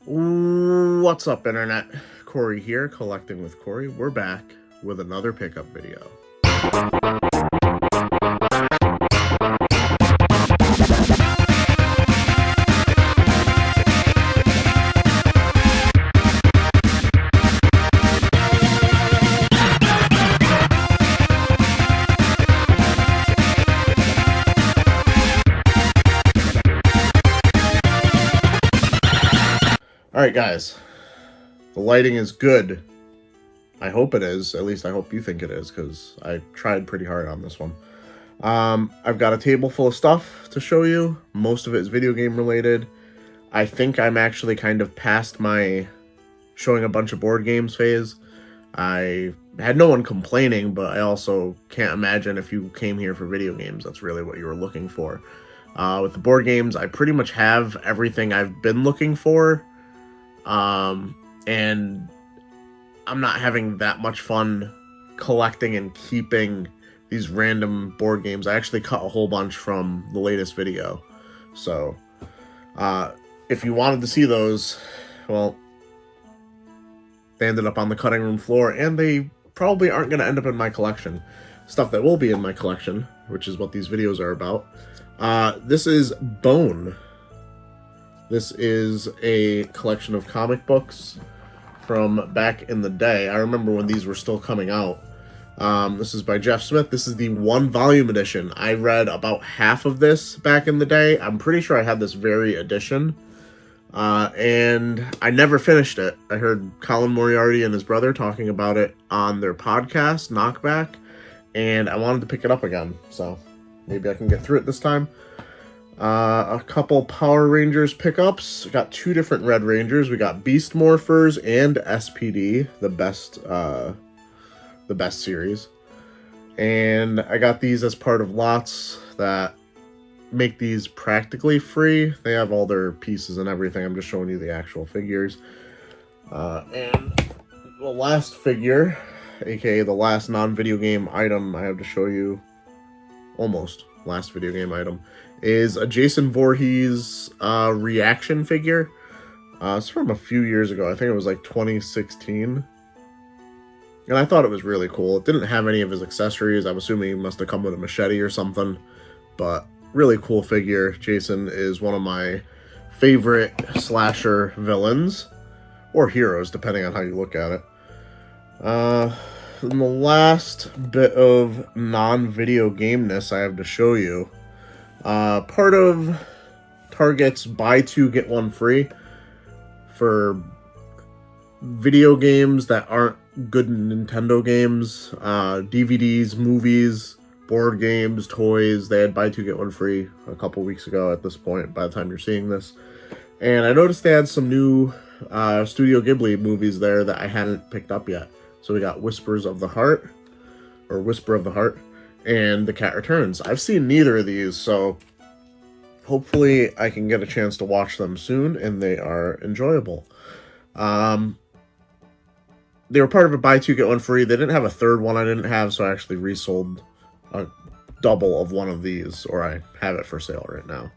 What's up, Internet? Cory here, Collecting with Cory. We're back with another pickup video. Alright guys, the lighting is good. I hope it is. At least I hope you think it is, because I tried pretty hard on this one. I've got a table full of stuff to show you. Most of it is video game related. I think I'm actually kind of past my showing a bunch of board games phase. I had no one complaining, but I also can't imagine if you came here for video games, that's really what you were looking for. With the board games, I pretty much have everything I've been looking for. And I'm not having that much fun collecting and keeping these random board games. I actually cut a whole bunch from the latest video. So, if you wanted to see those, well, they ended up on the cutting room floor, and they probably aren't going to end up in my collection. Stuff that will be in my collection, which is what these videos are about. This is Bone. This is a collection of comic books from back in the day. I remember when these were still coming out. This is by Jeff Smith. This is the 1-volume edition. I read about half of this back in the day. I'm pretty sure I had this very edition. And I never finished it. I heard Colin Moriarty and his brother talking about it on their podcast, Knockback, and I wanted to pick it up again. So maybe I can get through it this time. A couple Power Rangers pickups. Got 2 different Red Rangers. We got Beast Morphers and SPD, the best series. And I got these as part of lots that make these practically free. They have all their pieces and everything. I'm just showing you the actual figures. And the last figure, aka the last non-video game item I have to show you, almost last video game item, is a Jason Voorhees reaction figure. It's from a few years ago. I think it was like 2016. And I thought it was really cool. It didn't have any of his accessories. I'm assuming he must have come with a machete or something. But really cool figure. Jason is one of my favorite slasher villains. Or heroes, depending on how you look at it. And the last bit of non-video gameness I have to show you. Part of Target's buy 2 get 1 free for video games that aren't good Nintendo games, DVDs, movies, board games, toys. They had buy 2 get 1 free a couple weeks ago at this point, by the time you're seeing this. And I noticed they had some new Studio Ghibli movies there that I hadn't picked up yet. So we got Whispers of the Heart, or Whisper of the Heart, and The Cat Returns. I've seen neither of these, so hopefully I can get a chance to watch them soon, and they are enjoyable. They were part of a buy 2 get 1 free. They didn't have a third one I didn't have, so I actually resold a double of one of these, or I have it for sale right now.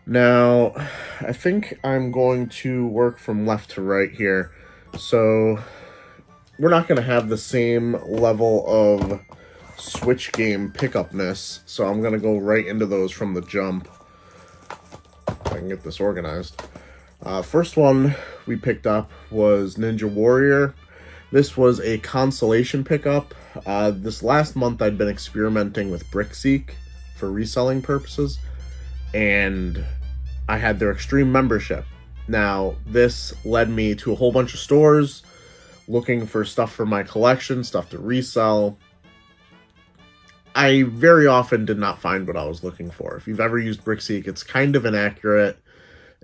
Now, I think I'm going to work from left to right here, so we're not going to have the same level of Switch game pickupness, so I'm going to go right into those from the jump. If I can get this organized. First one we picked up was Ninja Warrior. This was a consolation pickup. This last month I'd been experimenting with BrickSeek for reselling purposes, and I had their Extreme membership. Now, this led me to a whole bunch of stores looking for stuff for my collection, stuff to resell. I very often did not find what I was looking for. If you've ever used BrickSeek, it's kind of inaccurate,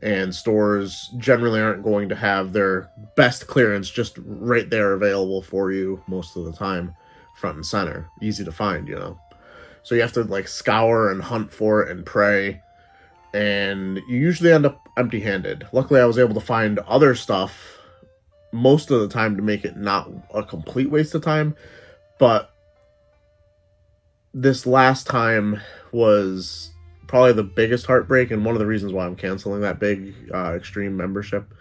and stores generally aren't going to have their best clearance just right there available for you most of the time, front and center. Easy to find, you know. So you have to like scour and hunt for it and pray, and you usually end up empty-handed. Luckily, I was able to find other stuff most of the time to make it not a complete waste of time, but this last time was probably the biggest heartbreak, and one of the reasons why I'm canceling that big Extreme membership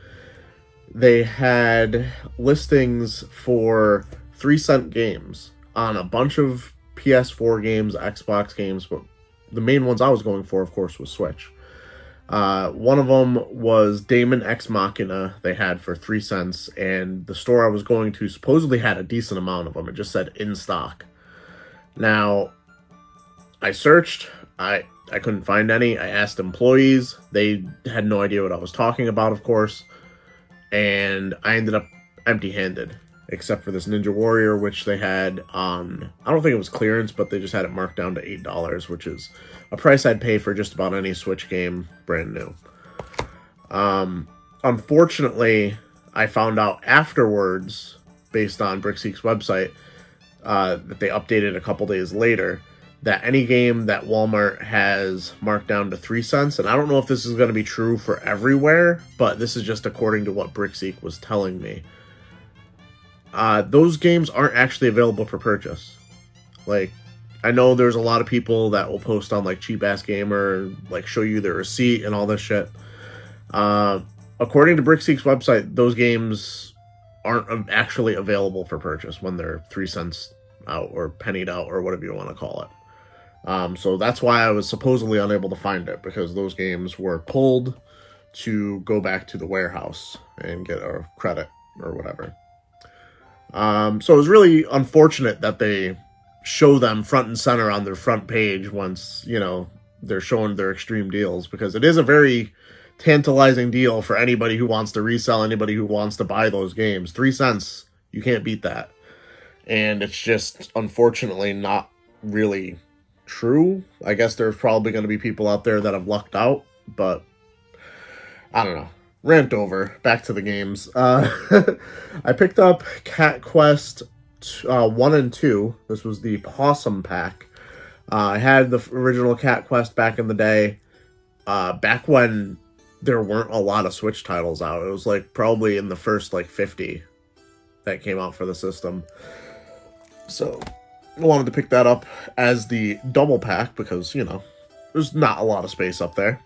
they had listings for 3-cent games on a bunch of PS4 games, Xbox games, but the main ones I was going for, of course, was Switch. One of them was Daemon Ex Machina they had for 3 cents, and the store I was going to supposedly had a decent amount of them. It just said in stock. Now, I searched. I couldn't find any. I asked employees. They had no idea what I was talking about, of course. And I ended up empty-handed, except for this Ninja Warrior, which they had on, I don't think it was clearance, but they just had it marked down to $8, which is a price I'd pay for just about any Switch game brand new. Unfortunately, I found out afterwards, based on BrickSeek's website, that they updated a couple days later, that any game that Walmart has marked down to 3 cents, and I don't know if this is going to be true for everywhere, but this is just according to what BrickSeek was telling me. Those games aren't actually available for purchase. Like, I know there's a lot of people that will post on, like, Cheap Ass Gamer, like, show you their receipt and all this shit. According to BrickSeek's website, those games aren't actually available for purchase when they're 3 cents out, or pennied out, or whatever you want to call it. So that's why I was supposedly unable to find it, because those games were pulled to go back to the warehouse and get a credit or whatever. So it was really unfortunate that they show them front and center on their front page once, you know, they're showing their extreme deals, because it is a very tantalizing deal for anybody who wants to resell, anybody who wants to buy those games. 3 cents, you can't beat that. And it's just, unfortunately, not really true. I guess there's probably going to be people out there that have lucked out, but I don't know. Rant over. Back to the games. I picked up Cat Quest 1 and 2. This was the Possum Pack. I had the original Cat Quest back in the day, back when there weren't a lot of Switch titles out. It was like probably in the first like 50 that came out for the system. So I wanted to pick that up as the double pack because, you know, there's not a lot of space up there.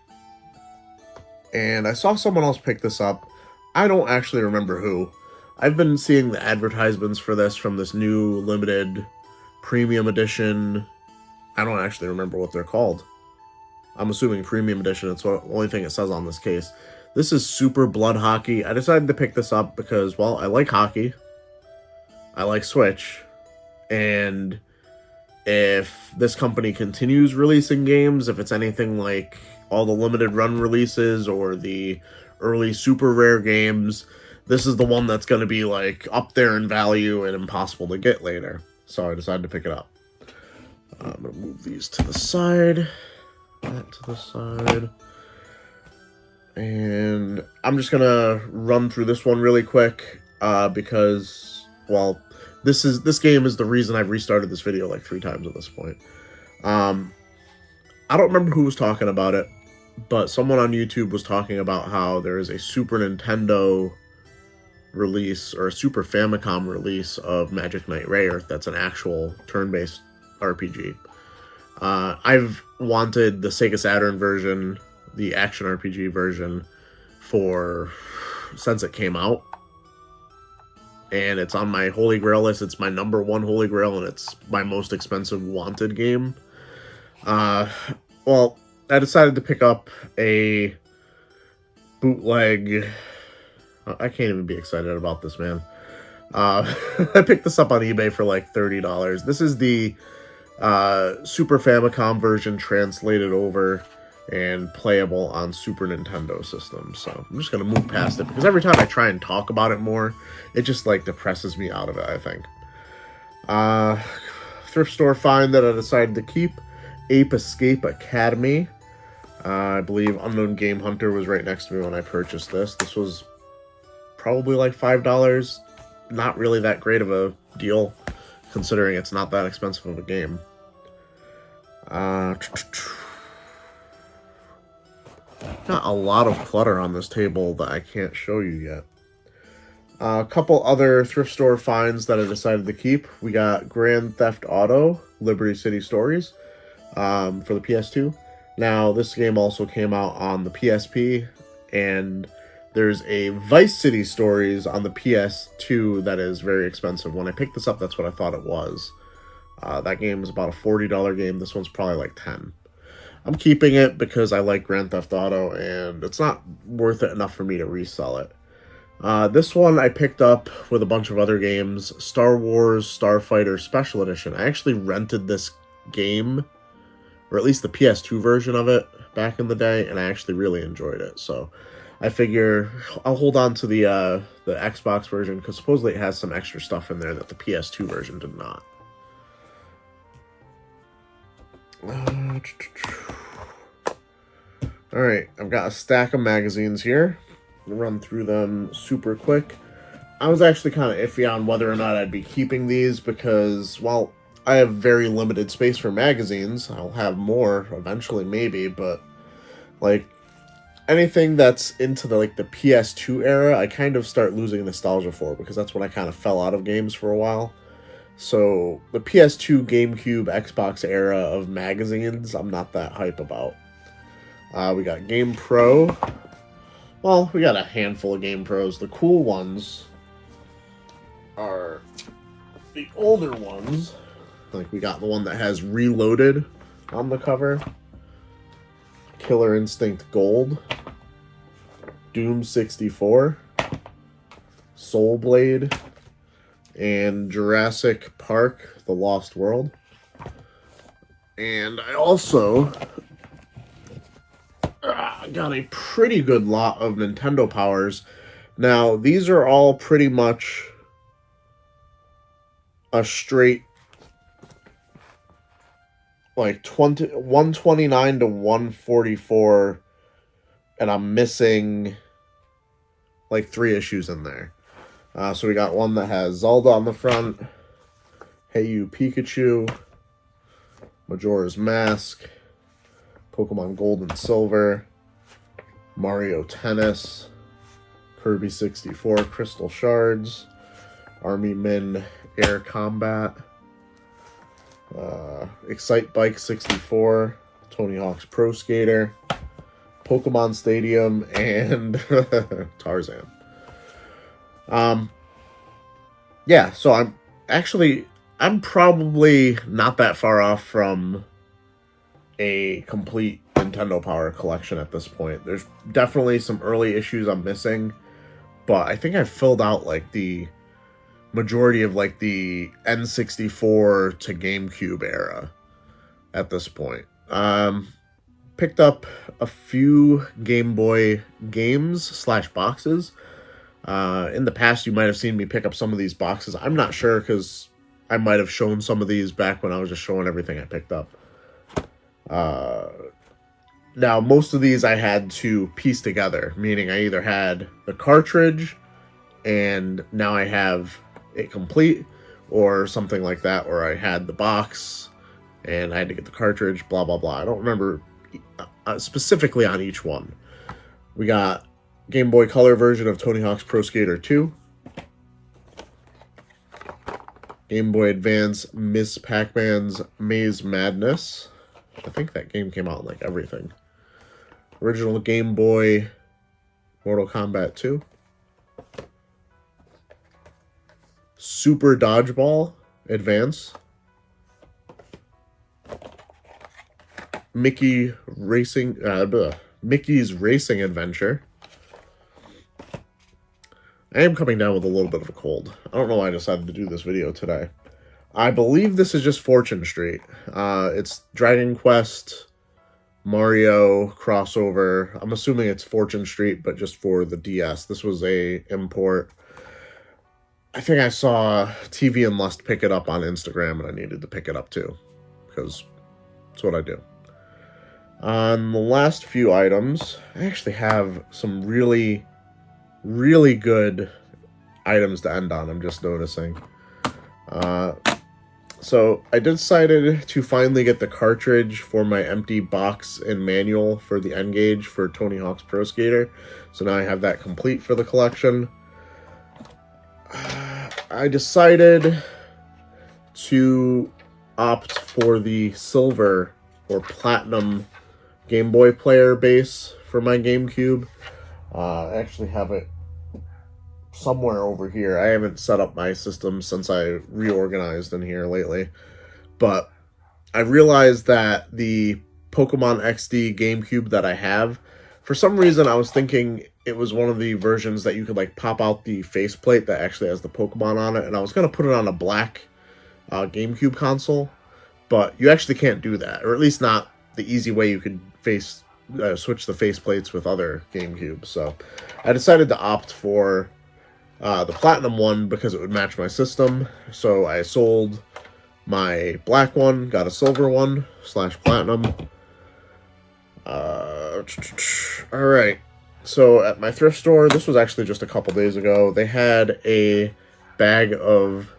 And I saw someone else pick this up. I don't actually remember who. I've been seeing the advertisements for this from this new limited premium edition. I don't actually remember what they're called. I'm assuming premium edition. It's the only thing it says on this case. This is Super Blood Hockey. I decided to pick this up because, well, I like hockey. I like Switch. And if this company continues releasing games, if it's anything like all the limited run releases or the early super rare games, this is the one that's going to be like up there in value and impossible to get later. So I decided to pick it up. I'm going to move these to the side. That to the side. And I'm just going to run through this one really quick because, well, this game is the reason I've restarted this video like 3 times at this point. I don't remember who was talking about it, but someone on YouTube was talking about how there is a Super Nintendo release or a Super Famicom release of Magic Knight Rayearth that's an actual turn-based RPG. I've wanted the Sega Saturn version, the action RPG version, since it came out. And it's on my Holy Grail list. It's my number 1 Holy Grail, and it's my most expensive wanted game. Well, I decided to pick up a bootleg. I can't even be excited about this, man. I picked this up on eBay for like $30. This is the Super Famicom version translated over and playable on Super Nintendo systems. So I'm just going to move past it because every time I try and talk about it more, it just like depresses me out of it, I think. Thrift store find that I decided to keep, Ape Escape Academy. I believe Unknown Game Hunter was right next to me when I purchased this. This was probably like $5. Not really that great of a deal, considering it's not that expensive of a game. Got a lot of clutter on this table that I can't show you yet. A couple other thrift store finds that I decided to keep. We got Grand Theft Auto, Liberty City Stories, for the PS2. Now, this game also came out on the PSP, and There's a Vice City Stories on the PS2 that is very expensive. When I picked this up, that's what I thought it was. That game is about a $40 game. This one's probably like $10. I'm keeping it because I like Grand Theft Auto, and it's not worth it enough for me to resell it. This one I picked up with a bunch of other games. Star Wars Starfighter Special Edition. I actually rented this game, or at least the PS2 version of it, back in the day, and I actually really enjoyed it. So I figure I'll hold on to the Xbox version, because supposedly it has some extra stuff in there that the PS2 version did not. Alright, I've got a stack of magazines here. I'll run through them super quick. I was actually kind of iffy on whether or not I'd be keeping these, because, well, I have very limited space for magazines. I'll have more eventually, maybe, but, like, anything that's into the PS2 era, I kind of start losing nostalgia for, because that's when I kind of fell out of games for a while. So the PS2, GameCube, Xbox era of magazines, I'm not that hype about. We got Game Pro. Well, we got a handful of Game Pros. The cool ones are the older ones. Like, we got the one that has Reloaded on the cover. Killer Instinct Gold. Doom 64. Soul Blade. And Jurassic Park, The Lost World. And I also got a pretty good lot of Nintendo Powers. Now, these are all pretty much a straight, like, 129 to 144, and I'm missing, like, 3 issues in there. So we got one that has Zelda on the front, Hey You Pikachu, Majora's Mask, Pokemon Gold and Silver, Mario Tennis, Kirby 64 Crystal Shards, Army Min Air Combat, Excite Bike 64, Tony Hawk's Pro Skater, Pokemon Stadium, and Tarzan. Yeah, so I'm probably not that far off from a complete Nintendo Power collection at this point. There's definitely some early issues I'm missing, but I think I've filled out, like, the majority of, like, the N64 to GameCube era at this point. Picked up a few Game Boy games / boxes. In the past, you might have seen me pick up some of these boxes. I'm not sure, because I might have shown some of these back when I was just showing everything I picked up. Now, most of these I had to piece together, meaning I either had the cartridge, and now I have it complete, or something like that, where I had the box, and I had to get the cartridge, blah, blah, blah. I don't remember specifically on each one. We got Game Boy Color version of Tony Hawk's Pro Skater 2. Game Boy Advance Miss Pac-Man's Maze Madness. I think that game came out in, like, everything. Original Game Boy Mortal Kombat 2. Super Dodgeball Advance. Mickey's Racing Adventure. I am coming down with a little bit of a cold. I don't know why I decided to do this video today. I believe this is just Fortune Street. It's Dragon Quest, Mario crossover. I'm assuming it's Fortune Street, but just for the DS. This was a import. I think I saw TV and Lust pick it up on Instagram, and I needed to pick it up too, because that's what I do. On the last few items, I actually have some really, really good items to end on, I'm just noticing. So I decided to finally get the cartridge for my empty box and manual for the N-Gage for Tony Hawk's Pro Skater. So now I have that complete for the collection. I decided to opt for the silver or platinum Game Boy player base for my GameCube. I actually have it somewhere over here. I haven't set up my system since I reorganized in here lately. But I realized that the Pokemon XD GameCube that I have, for some reason I was thinking it was one of the versions that you could like pop out the faceplate that actually has the Pokemon on it, and I was going to put it on a black GameCube console, but you actually can't do that, or at least not the easy way you could switch the faceplates with other GameCubes. So I decided to opt for the Platinum one because it would match my system. So I sold my black one, got a silver one / platinum. Alright, so at my thrift store, this was actually just a couple days ago, they had a bag of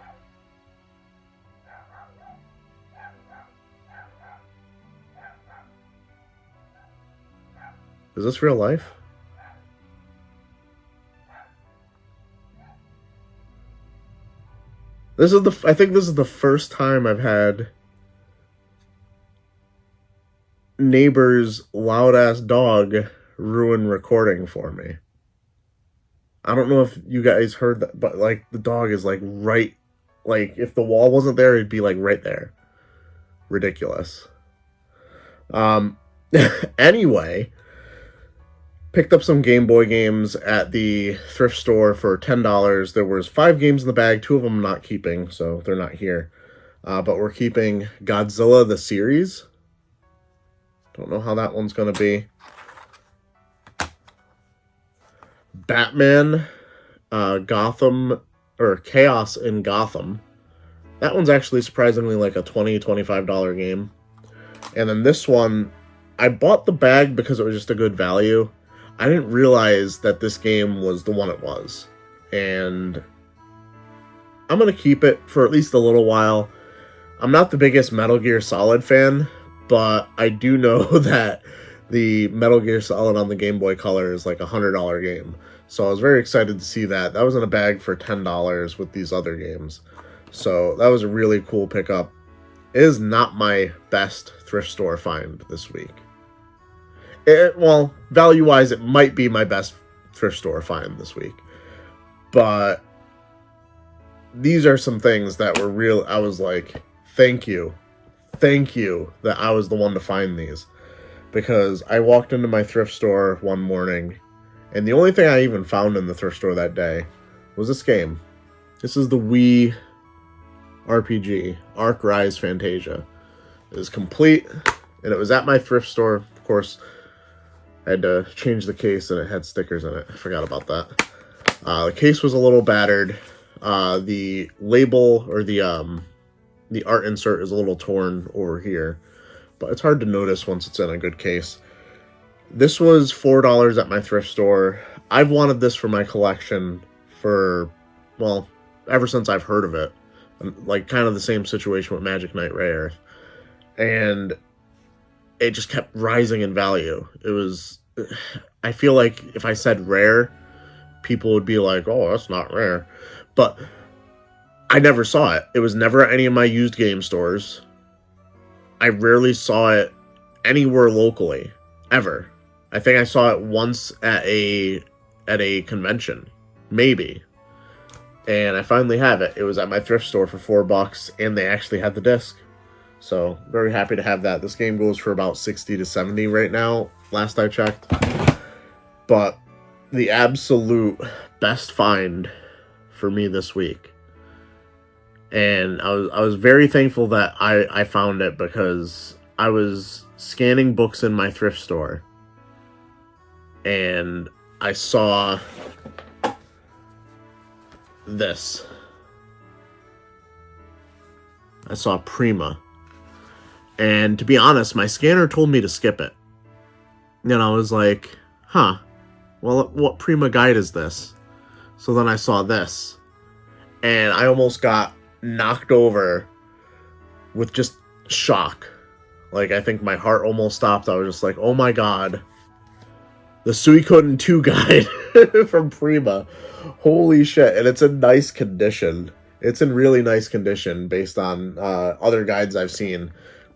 Is this real life? I think this is the first time I've had neighbor's loud-ass dog ruin recording for me. I don't know if you guys heard that, but, like, the dog is, like, right... Like, if the wall wasn't there, it'd be, like, right there. Ridiculous. Anyway, picked up some Game Boy games at the thrift store for $10. There was 5 games in the bag. 2 of them I'm not keeping, so they're not here. But we're keeping Godzilla the series. Don't know how that one's going to be. Batman, Gotham, or Chaos in Gotham. That one's actually surprisingly like a $20, $25 game. And then this one, I bought the bag because it was just a good value. I didn't realize that this game was the one it was. And I'm going to keep it for at least a little while. I'm not the biggest Metal Gear Solid fan, but I do know that the Metal Gear Solid on the Game Boy Color is like a $100 game. So I was very excited to see that. That was in a bag for $10 with these other games. So that was a really cool pickup. It is not my best thrift store find this week. Well, value-wise, it might be my best thrift store find this week. But these are some things that were real. I was like, thank you. Thank you that I was the one to find these. Because I walked into my thrift store one morning, and the only thing I even found in the thrift store that day was this game. This is the Wii RPG, Arc Rise Fantasia. It is complete, and it was at my thrift store. Of course, I had to change the case, and it had stickers in it. I forgot about that. The case was a little battered. The label, or the art insert is a little torn over here, but it's hard to notice once it's in a good case. This was $4 at my thrift store. I've wanted this for my collection for, well, ever since I've heard of it. Like, kind of the same situation with Magic Knight Rare. And it just kept rising in value. It was... I feel like if I said rare, people would be like, oh, that's not rare. But I never saw it. It was never at any of my used game stores. I rarely saw it anywhere locally, ever. I think I saw it once at a convention, maybe. And I finally have it. It was at my thrift store for $4, and they actually had the disc. So, very happy to have that. This game goes for about 60 to 70 right now, last I checked. But the absolute best find for me this week. And I was very thankful that I found it, because I was scanning books in my thrift store, and I saw this. I saw Prima. And to be honest, my scanner told me to skip it. And I was like, huh, well, what Prima guide is this? So then I saw this, and I almost got knocked over with just shock. Like, I think my heart almost stopped. I was just like, oh my god. The Suikoden 2 guide from Prima. Holy shit. And it's in nice condition. It's in really nice condition based on other guides I've seen.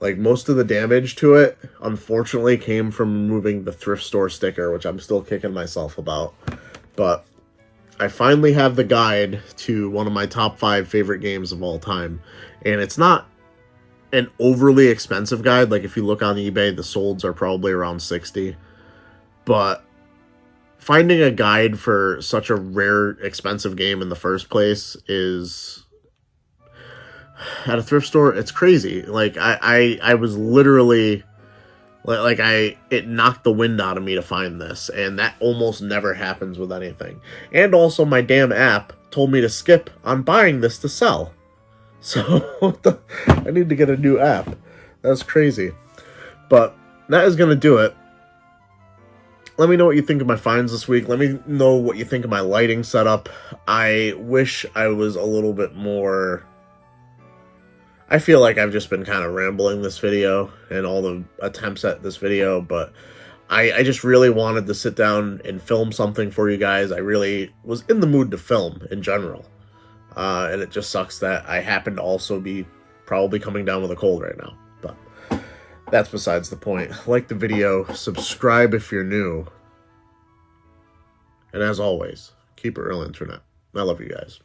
Like, most of the damage to it, unfortunately, came from removing the thrift store sticker, which I'm still kicking myself about. But I finally have the guide to one of my top 5 favorite games of all time. And it's not an overly expensive guide. Like, if you look on eBay, the solds are probably around $60. But finding a guide for such a rare, expensive game in the first place is... At a thrift store, it's crazy. Like, I was literally... it knocked the wind out of me to find this, and that almost never happens with anything. And also, my damn app told me to skip on buying this to sell. So, I need to get a new app. That's crazy. But, that is going to do it. Let me know what you think of my finds this week. Let me know what you think of my lighting setup. I wish I was a little bit more... I feel like I've just been kind of rambling this video and all the attempts at this video, but I just really wanted to sit down and film something for you guys. I really was in the mood to film in general. And it just sucks that I happen to also be probably coming down with a cold right now. But that's besides the point. Like the video, subscribe if you're new. And as always, keep it real, internet. I love you guys.